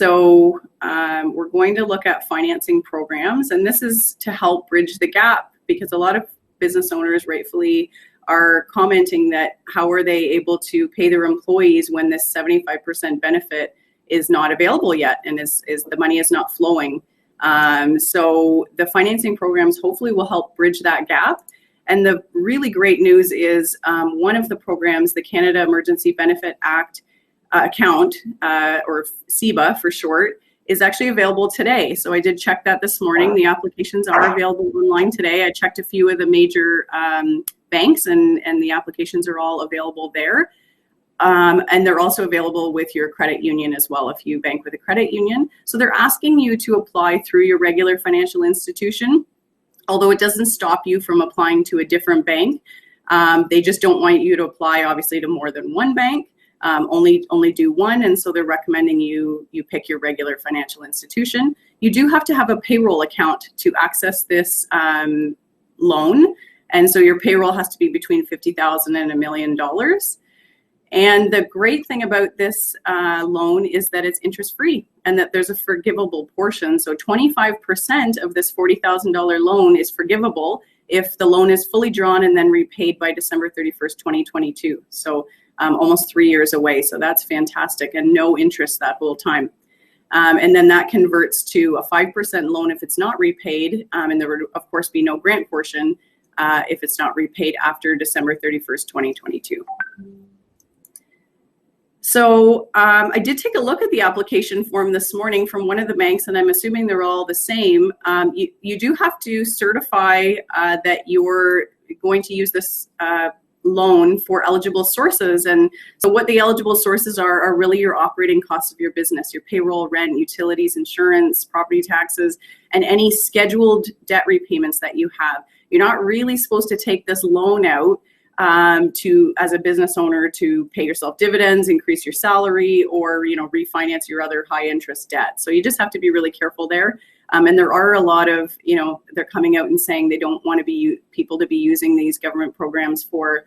So we're going to look at financing programs, and this is to help bridge the gap, because a lot of business owners rightfully are commenting that how are they able to pay their employees when this 75% benefit is not available yet, and is the money is not flowing. So the financing programs hopefully will help bridge that gap. And the really great news is one of the programs, the Canada Emergency Benefit Act account, or Seba for short, is actually available today. So I did check that this morning. The applications are available online today. I checked a few of the major banks, and the applications are all available there. And they're also available with your credit union as well, if you bank with a credit union. So they're asking you to apply through your regular financial institution, although it doesn't stop you from applying to a different bank. They just don't want you to apply, obviously, to more than one bank. Only do one, and so they're recommending you pick your regular financial institution. You do have to have a payroll account to access this loan, and so your payroll has to be between $50,000 and $1 million. And the great thing about this loan is that it's interest-free, and that there's a forgivable portion. So 25% of this $40,000 loan is forgivable if the loan is fully drawn and then repaid by December 31st, 2022. So almost 3 years away. So that's fantastic, and no interest that whole time. And then that converts to a 5% loan if it's not repaid, and there would of course be no grant portion if it's not repaid after December 31st, 2022. So I did take a look at the application form this morning from one of the banks, and I'm assuming they're all the same. You do have to certify that you're going to use this loan for eligible sources. And so what the eligible sources are really your operating costs of your business, your payroll, rent, utilities, insurance, property taxes, and any scheduled debt repayments that you have. You're not really supposed to take this loan out as a business owner to pay yourself dividends, increase your salary, or refinance your other high interest debt. So you just have to be really careful there. And there are a lot of, they're coming out and saying they don't want people to be using these government programs for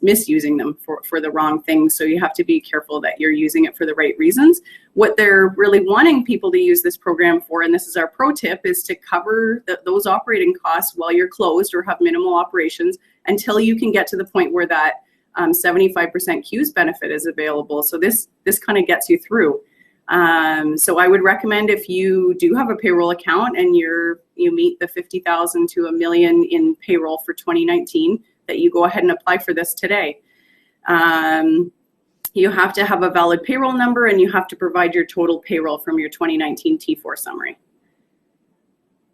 misusing them for the wrong things. So you have to be careful that you're using it for the right reasons. What they're really wanting people to use this program for, and this is our pro tip, is to cover those operating costs while you're closed or have minimal operations until you can get to the point where that 75% CEWS benefit is available. So this kind of gets you through. So I would recommend, if you do have a payroll account and you meet the 50,000 to $1 million in payroll for 2019, that you go ahead and apply for this today. You have to have a valid payroll number, and you have to provide your total payroll from your 2019 T4 summary.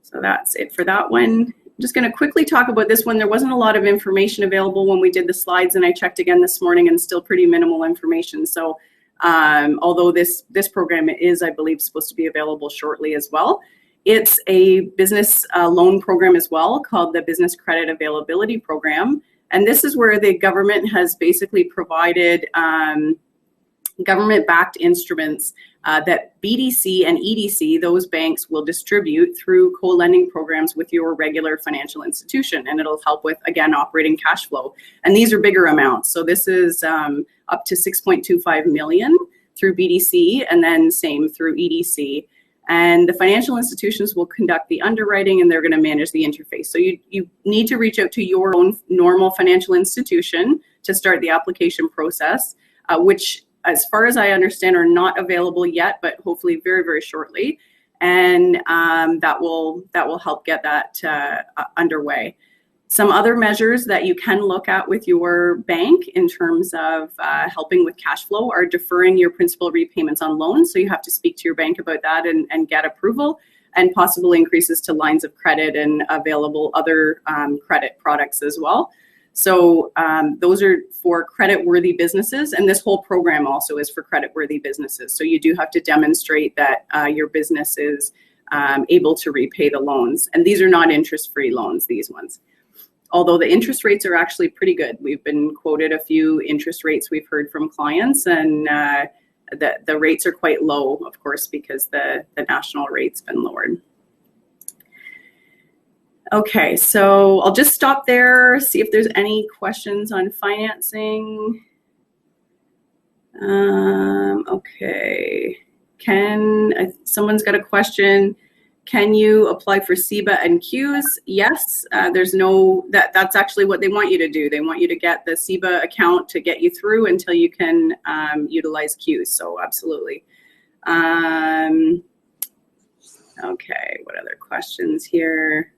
So that's it for that one. I'm just going to quickly talk about this one. There wasn't a lot of information available when we did the slides, and I checked again this morning, and still pretty minimal information. So although this program is, I believe, supposed to be available shortly as well. It's a business loan program as well, called the Business Credit Availability Program. And this is where the government has basically provided government-backed instruments that BDC and EDC, those banks, will distribute through co-lending programs with your regular financial institution. And it'll help with, again, operating cash flow. And these are bigger amounts. So this is up to $6.25 million through BDC, and then same through EDC. And the financial institutions will conduct the underwriting, and they're going to manage the interface. So you need to reach out to your own normal financial institution to start the application process, which, as far as I understand, are not available yet, but hopefully very, very shortly. And that will help get that underway. Some other measures that you can look at with your bank in terms of helping with cash flow are deferring your principal repayments on loans. So you have to speak to your bank about that and get approval, and possible increases to lines of credit and available other credit products as well. So those are for credit-worthy businesses, and this whole program also is for credit-worthy businesses. So you do have to demonstrate that your business is able to repay the loans. And these are not interest-free loans, these ones. Although the interest rates are actually pretty good. We've been quoted a few interest rates we've heard from clients, and the rates are quite low, of course, because the national rate's been lowered. Okay, so I'll just stop there, see if there's any questions on financing. Okay. Someone's got a question. Can you apply for Seba and Qs? Yes, that's actually what they want you to do. They want you to get the Seba account to get you through until you can utilize Qs. So absolutely. Okay, what other questions here?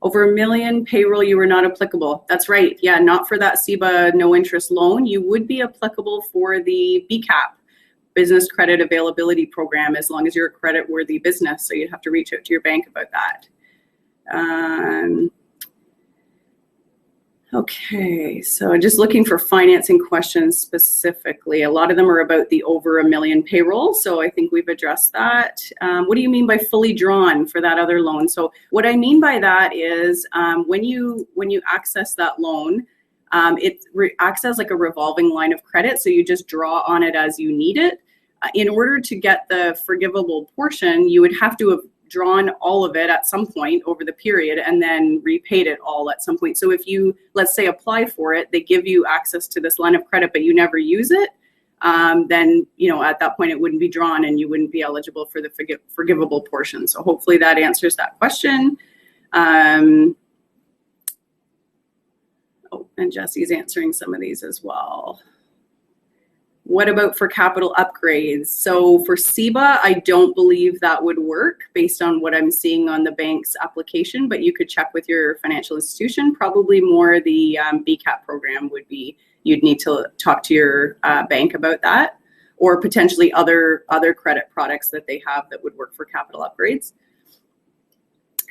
Over $1 million payroll, you were not applicable. That's right. Yeah, not for that Seba no interest loan. You would be applicable for the BCAP, Business Credit Availability Program, as long as you're a credit-worthy business. So you'd have to reach out to your bank about that. Okay, so just looking for financing questions specifically. A lot of them are about the over $1 million payroll, so I think we've addressed that. What do you mean by fully drawn for that other loan? So what I mean by that is when you access that loan, it acts as like a revolving line of credit, so you just draw on it as you need it. In order to get the forgivable portion, you would have to have drawn all of it at some point over the period and then repaid it all at some point. So if you, let's say, apply for it, they give you access to this line of credit, but you never use it, then, at that point it wouldn't be drawn and you wouldn't be eligible for the forgivable portion. So hopefully that answers that question. And Jesse's answering some of these as well. What about for capital upgrades? So for Seba, I don't believe that would work based on what I'm seeing on the bank's application, but you could check with your financial institution. Probably more the BCAP program would be, you'd need to talk to your bank about that, or potentially other credit products that they have that would work for capital upgrades.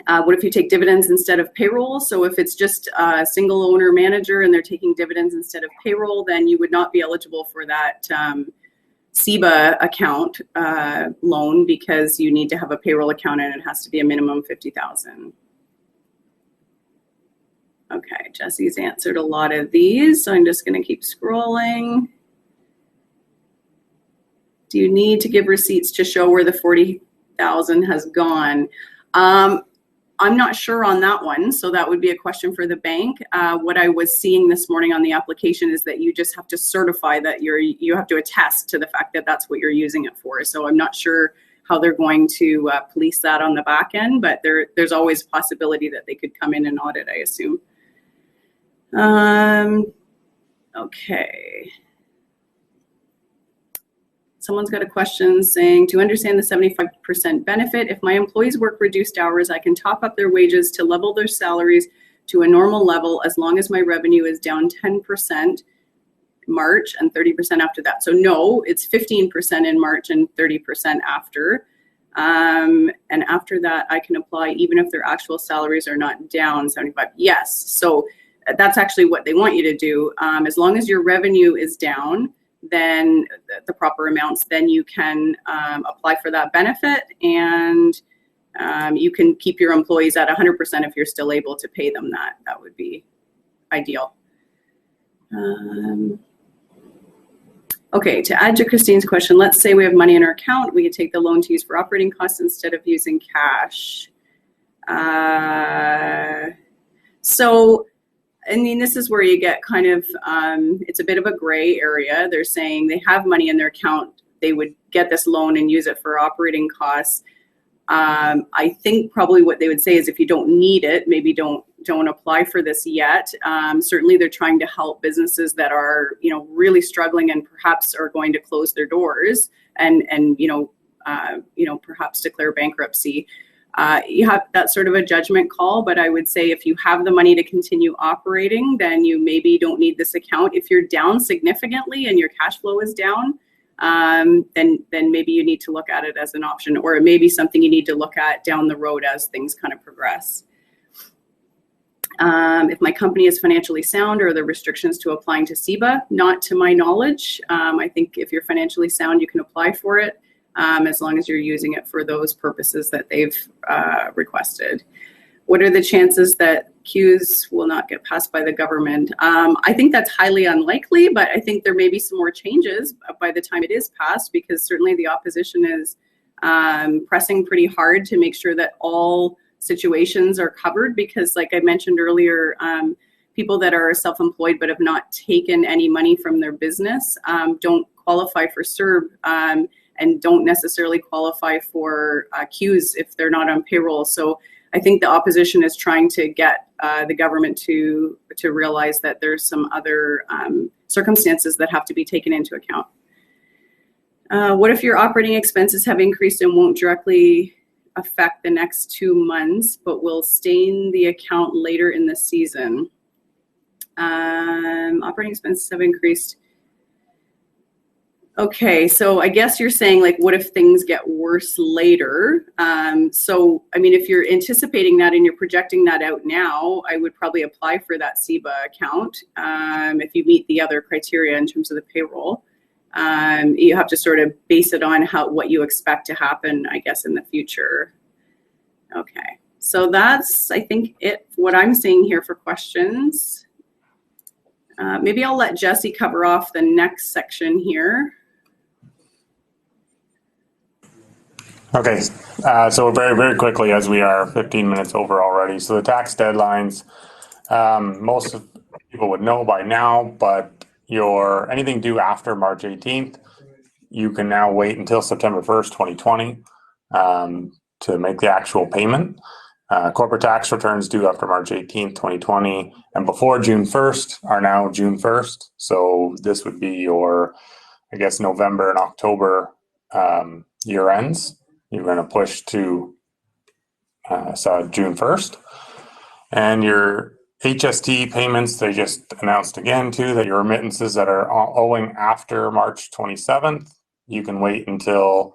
What if you take dividends instead of payroll? So if it's just a single owner manager and they're taking dividends instead of payroll, then you would not be eligible for that Seba account loan, because you need to have a payroll account and it has to be a minimum $50,000. Okay, Jesse's answered a lot of these, so I'm just going to keep scrolling. Do you need to give receipts to show where the $40,000 has gone? I'm not sure on that one, so that would be a question for the bank. What I was seeing this morning on the application is that you just have to certify that you have to attest to the fact that that's what you're using it for. So I'm not sure how they're going to police that on the back end, but there's always a possibility that they could come in and audit, I assume. Okay. Someone's got a question saying, to understand the 75% benefit, if my employees work reduced hours, I can top up their wages to level their salaries to a normal level as long as my revenue is down 10% March and 30% after that. So no, it's 15% in March and 30% after. And after that, I can apply even if their actual salaries are not down 75. Yes, so that's actually what they want you to do. As long as your revenue is down, then the proper amounts, then you can apply for that benefit, and you can keep your employees at 100% if you're still able to pay them that. That would be ideal. Okay, to add to Christine's question, let's say we have money in our account, we could take the loan to use for operating costs instead of using cash. So, I mean, this is where you get kind of, it's a bit of a gray area. They're saying they have money in their account, they would get this loan and use it for operating costs. I think probably what they would say is if you don't need it, maybe don't apply for this yet. Certainly they're trying to help businesses that are, really struggling and perhaps are going to close their doors and perhaps declare bankruptcy. You have that sort of a judgment call, but I would say if you have the money to continue operating, then you maybe don't need this account. If you're down significantly and your cash flow is down, then maybe you need to look at it as an option, or it may be something you need to look at down the road as things kind of progress. If my company is financially sound, or are there restrictions to applying to Seba? Not to my knowledge. I think if you're financially sound, you can apply for it. As long as you're using it for those purposes that they've requested. What are the chances that Qs will not get passed by the government? I think that's highly unlikely, but I think there may be some more changes by the time it is passed, because certainly the opposition is pressing pretty hard to make sure that all situations are covered, because like I mentioned earlier, people that are self-employed but have not taken any money from their business don't qualify for CERB. and don't necessarily qualify for Qs if they're not on payroll. So I think the opposition is trying to get the government to realize that there's some other circumstances that have to be taken into account. What if your operating expenses have increased and won't directly affect the next 2 months, but will stain the account later in the season? Operating expenses have increased. Okay, so I guess you're saying, like, what if things get worse later? So, I mean, if you're anticipating that and you're projecting that out now, I would probably apply for that Seba account if you meet the other criteria in terms of the payroll. You have to sort of base it on what you expect to happen, I guess, in the future. Okay, so that's, I think, what I'm seeing here for questions. Maybe I'll let Jesse cover off the next section here. Okay, so very, very quickly, as we are 15 minutes over already. So the tax deadlines, most of people would know by now, but anything due after March 18th, you can now wait until September 1st, 2020 to make the actual payment. Corporate tax returns due after March 18th, 2020, and before June 1st are now June 1st. So this would be your, I guess, November and October year ends. You're going to push to June 1st. And your HST payments, they just announced again too that your remittances that are owing after March 27th, you can wait until,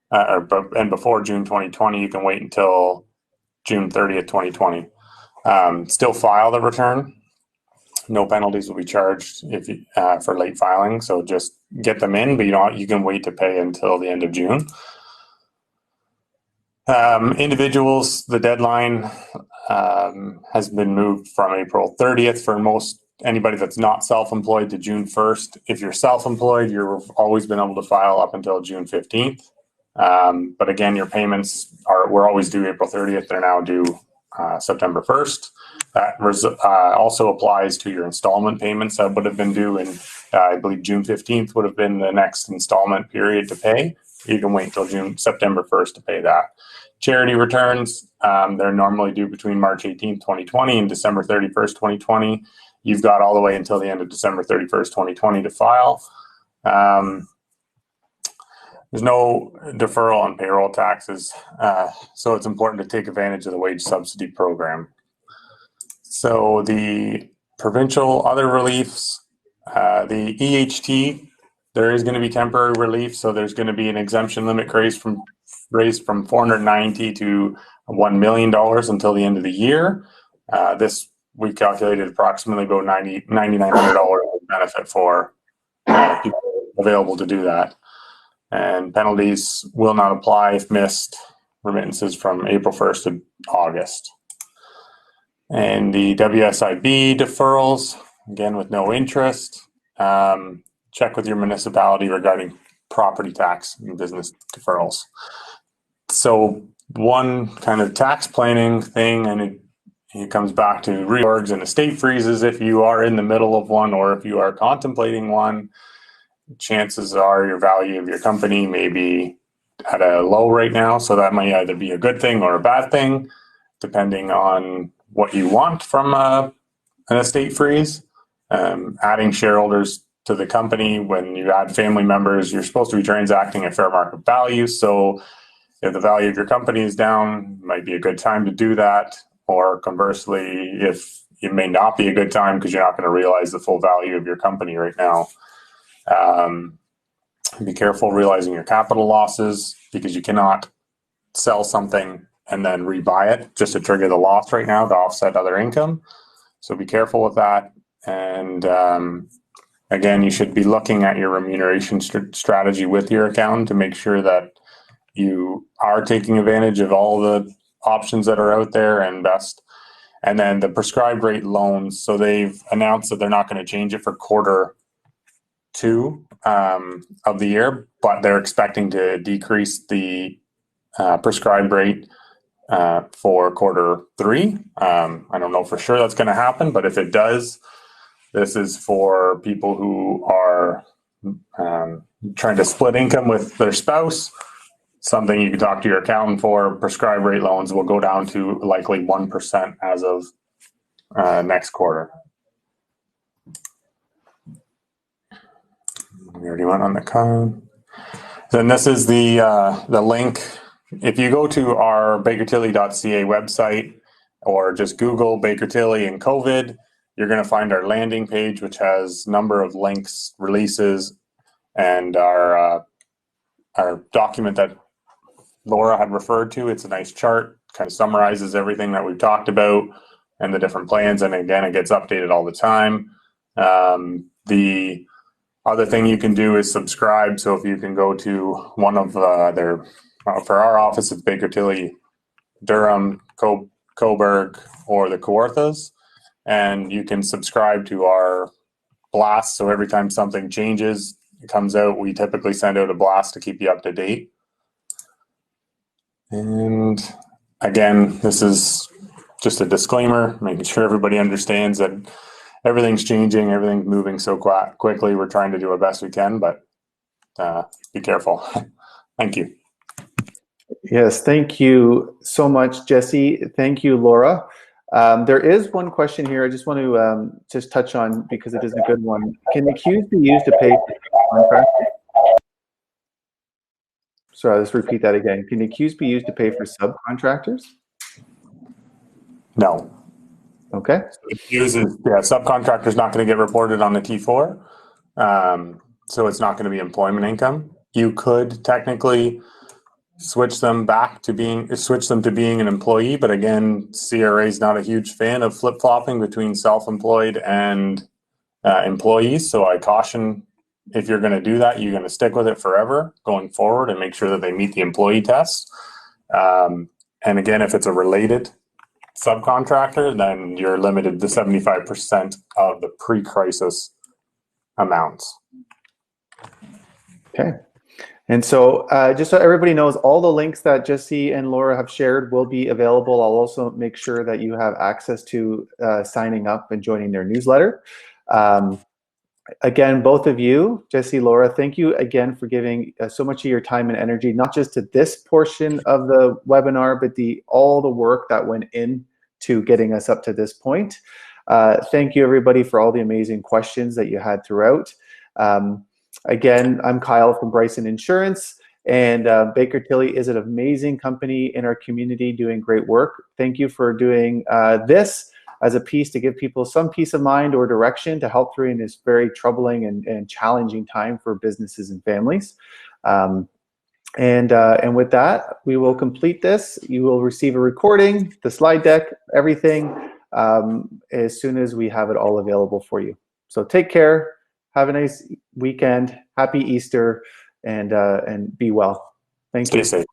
and before June 2020, you can wait until June 30th, 2020. Still file the return. No penalties will be charged if you, for late filing. So just get them in, but you can wait to pay until the end of June. Individuals, the deadline has been moved from April 30th for anybody that's not self-employed to June 1st. If you're self-employed, you've always been able to file up until June 15th. But again, your payments were always due April 30th. They're now due September 1st. That also applies to your installment payments that would have been due in, I believe, June 15th would have been the next installment period to pay. You can wait until September 1st to pay that. Charity returns, they're normally due between March 18th, 2020 and December 31st, 2020. You've got all the way until the end of December 31st, 2020 to file. There's no deferral on payroll taxes, so it's important to take advantage of the wage subsidy program. So the provincial other reliefs, the EHT, there is going to be temporary relief. So there's going to be an exemption limit raised from $490 to $1 million until the end of the year. This we calculated approximately about $9,900 benefit for people available to do that. And penalties will not apply if missed remittances from April 1st to August. And the WSIB deferrals, again with no interest. Check with your municipality regarding property tax and business deferrals. So one kind of tax planning thing, and it comes back to reorgs and estate freezes. If you are in the middle of one or if you are contemplating one, chances are your value of your company may be at a low right now. So that might either be a good thing or a bad thing, depending on what you want from an estate freeze. Adding shareholders to the company, when you add family members, you're supposed to be transacting at fair market value. So if the value of your company is down, it might be a good time to do that. Or conversely, if it may not be a good time because you're not going to realize the full value of your company right now. Be careful realizing your capital losses, because you cannot sell something and then rebuy it just to trigger the loss right now to offset other income. So be careful with that. And again, you should be looking at your remuneration strategy with your accountant to make sure that you are taking advantage of all the options that are out there and best. And then the prescribed rate loans. So they've announced that they're not going to change it for quarter 2 of the year, but they're expecting to decrease the prescribed rate for quarter 3. I don't know for sure that's going to happen, but if it does, this is for people who are trying to split income with their spouse, something you can talk to your accountant for. Prescribed rate loans will go down to likely 1% as of next quarter. We already went on the code. Then this is the link. If you go to our bakertilly.ca website or just Google Baker Tilly and COVID, you're going to find our landing page, which has a number of links, releases, and our document that Laura had referred to. It's a nice chart, kind of summarizes everything that we've talked about and the different plans. And again, it gets updated all the time. The other thing you can do is subscribe. So if you can go to one of their, for our office, it's Baker Tilly, Durham, Coburg, or the Kawarthas, and you can subscribe to our blast. So every time something changes, it comes out, we typically send out a blast to keep you up to date. And again, this is just a disclaimer, making sure everybody understands that everything's changing, everything's moving so quickly. We're trying to do our best we can, but be careful. Thank you. Yes, thank you so much, Jesse. Thank you, Laura. There is one question here I just want to just touch on because it is a good one. Can the accused be used to pay for contractors? Sorry, let's repeat that again. Can the accused be used to pay for subcontractors? No. Okay. So subcontractor's not going to get reported on the T4, so it's not going to be employment income. You could technically switch them to being an employee, but again, CRA is not a huge fan of flip-flopping between self-employed and employees. So I caution, if you're going to do that, you're going to stick with it forever going forward and make sure that they meet the employee tests. And again, if it's a related subcontractor, then you're limited to 75% of the pre-crisis amounts. Okay. And so just so everybody knows, all the links that Jesse and Laura have shared will be available. I'll also make sure that you have access to signing up and joining their newsletter. Again, both of you, Jesse, Laura, thank you again for giving so much of your time and energy, not just to this portion of the webinar, but all the work that went into getting us up to this point. Thank you, everybody, for all the amazing questions that you had throughout. Again, I'm Kyle from Bryson Insurance, and Baker Tilly is an amazing company in our community doing great work. Thank you for doing this as a piece to give people some peace of mind or direction to help through in this very troubling and challenging time for businesses and families. And with that, we will complete this. You will receive a recording, the slide deck, everything, as soon as we have it all available for you. So take care. Have a nice weekend. Happy Easter, and be well. Thank you. Stay safe.